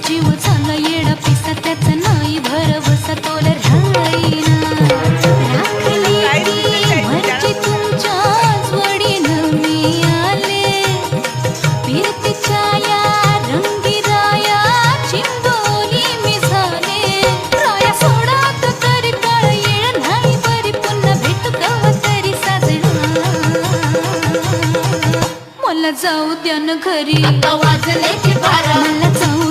जीव झाला येडा पिसा त्याचा नाही भरवसा तोल राहीना राखली ती म्हणजे तुमच्याच वडीनं मी आले फिरतीच्या या रंगी राया चिंबोली मी झाले राया सोडात तरी काळ येळ नाही बरी पुन्हा भेटू कवा तरी साजना मला जाऊ द्या न घरी आता वाजले की 12 मला जाऊ